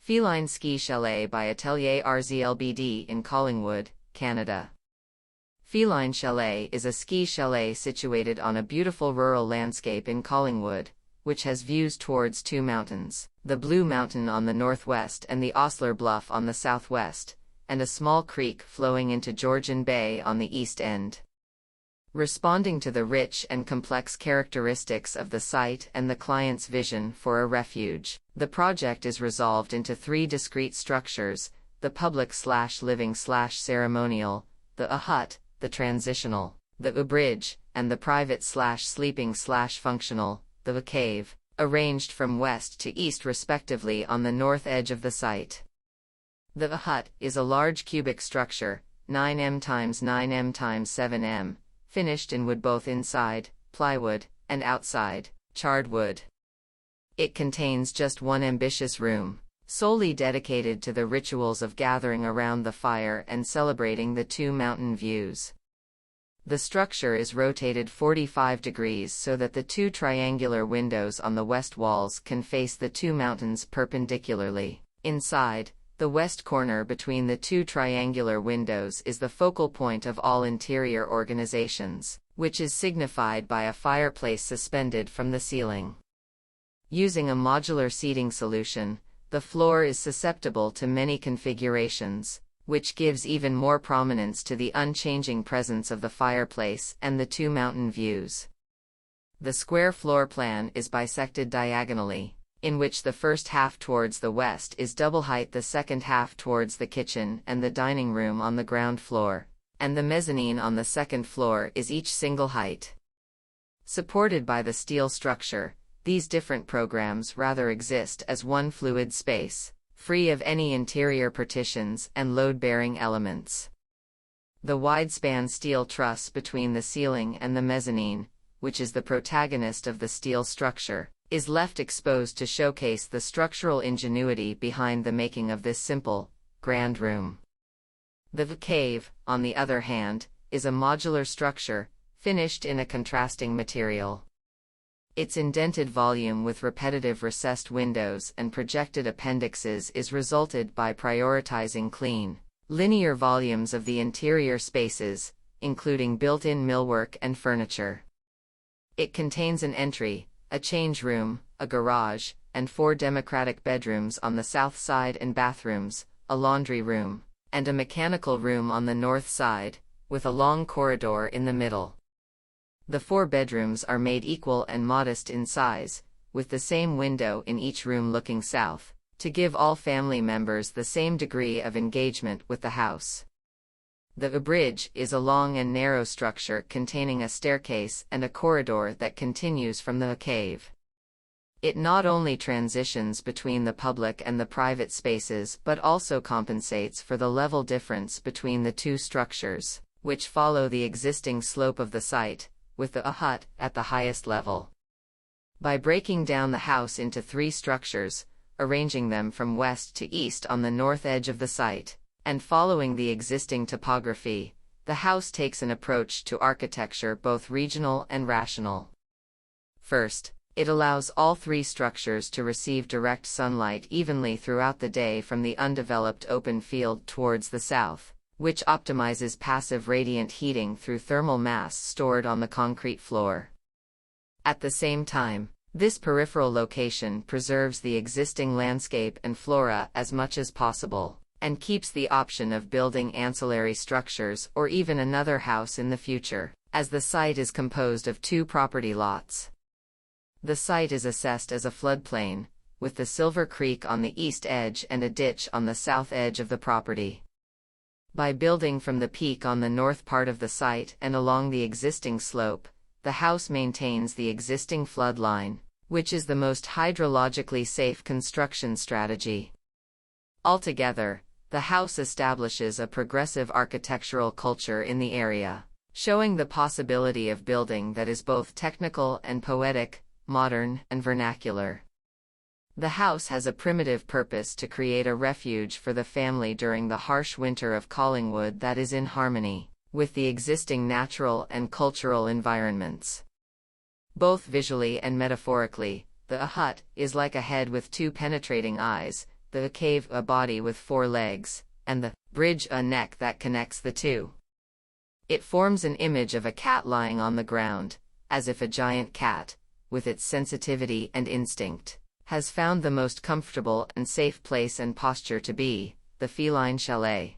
Feline Ski Chalet by Atelier RZLBD in Collingwood, Canada. Feline Chalet is a ski chalet situated on a beautiful rural landscape in Collingwood, which has views towards two mountains, the Blue Mountain on the northwest and the Osler Bluff on the southwest, and a small creek flowing into Georgian Bay on the east end. Responding to the rich and complex characteristics of the site and the client's vision for a refuge, the project is resolved into three discrete structures: the public/living/ceremonial, the hut, the transitional, the bridge, and the private/sleeping/functional, the cave, arranged from west to east respectively on the north edge of the site. The hut is a large cubic structure, 9m x 9m x 7m, finished in wood both inside, plywood, and outside, charred wood. It contains just one ambitious room, solely dedicated to the rituals of gathering around the fire and celebrating the two mountain views. The structure is rotated 45 degrees so that the two triangular windows on the west walls can face the two mountains perpendicularly. Inside, the west corner between the two triangular windows is the focal point of all interior organizations, which is signified by a fireplace suspended from the ceiling. Using a modular seating solution, the floor is susceptible to many configurations, which gives even more prominence to the unchanging presence of the fireplace and the two mountain views. The square floor plan is bisected diagonally, in which the first half towards the west is double height, the second half towards the kitchen and the dining room on the ground floor, and the mezzanine on the second floor is each single height. Supported by the steel structure, these different programs rather exist as one fluid space, free of any interior partitions and load-bearing elements. The wide-span steel truss between the ceiling and the mezzanine, which is the protagonist of the steel structure, is left exposed to showcase the structural ingenuity behind the making of this simple, grand room. The cave, on the other hand, is a modular structure, finished in a contrasting material. Its indented volume with repetitive recessed windows and projected appendixes is resulted by prioritizing clean, linear volumes of the interior spaces, including built-in millwork and furniture. It contains an entry, a change room, a garage, and 4 democratic bedrooms on the south side and bathrooms, a laundry room, and a mechanical room on the north side, with a long corridor in the middle. The 4 bedrooms are made equal and modest in size, with the same window in each room looking south, to give all family members the same degree of engagement with the house. The bridge is a long and narrow structure containing a staircase and a corridor that continues from the cave. It not only transitions between the public and the private spaces but also compensates for the level difference between the two structures, which follow the existing slope of the site, with the hut at the highest level. By breaking down the house into 3 structures, arranging them from west to east on the north edge of the site, and following the existing topography, the house takes an approach to architecture both regional and rational. First, it allows all 3 structures to receive direct sunlight evenly throughout the day from the undeveloped open field towards the south, which optimizes passive radiant heating through thermal mass stored on the concrete floor. At the same time, this peripheral location preserves the existing landscape and flora as much as possible, and keeps the option of building ancillary structures or even another house in the future, as the site is composed of 2 property lots. The site is assessed as a floodplain, with the Silver Creek on the east edge and a ditch on the south edge of the property. By building from the peak on the north part of the site and along the existing slope, the house maintains the existing flood line, which is the most hydrologically safe construction strategy. Altogether, the house establishes a progressive architectural culture in the area, showing the possibility of building that is both technical and poetic, modern and vernacular. The house has a primitive purpose to create a refuge for the family during the harsh winter of Collingwood that is in harmony with the existing natural and cultural environments. Both visually and metaphorically, the hut is like a head with 2 penetrating eyes, the cave a body with 4 legs, and the bridge a neck that connects the two. It forms an image of a cat lying on the ground, as if a giant cat, with its sensitivity and instinct, has found the most comfortable and safe place and posture to be, the Feline Chalet.